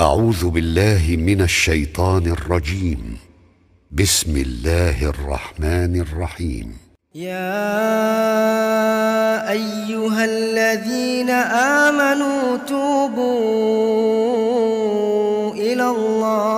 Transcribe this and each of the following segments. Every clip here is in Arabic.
أعوذ بالله من الشيطان الرجيم. بسم الله الرحمن الرحيم. يا أيها الذين آمنوا توبوا إلى الله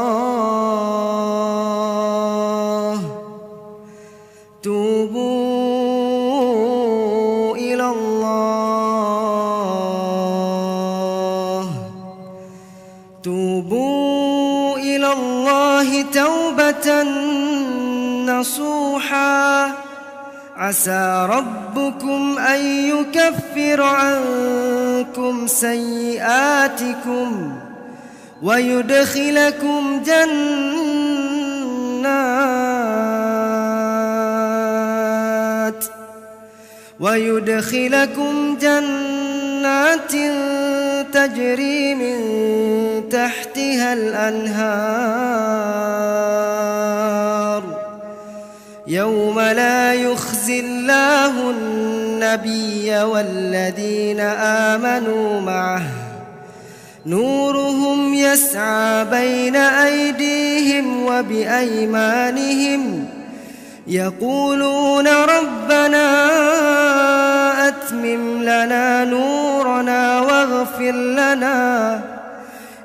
توبة نصوحا عسى ربكم أن يكفر عنكم سيئاتكم ويدخلكم جنات تجري من تحتها الأنهار يوم لا يخزي الله النبي والذين آمنوا معه نورهم يسعى بين أيديهم وبأيمانهم يقولون ربنا أتمم لنا نورنا واغفر لنا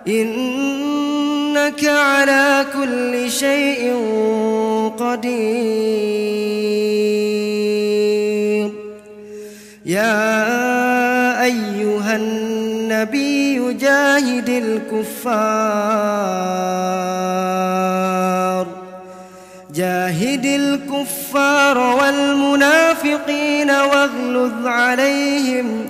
إنك على كل شيء قدير. يا أيها النبي جاهد الكفار والمنافقين واغلظ عليهم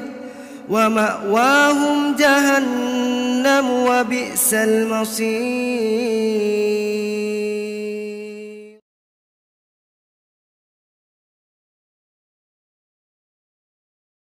ومأواهم جهنم وبئس المصير.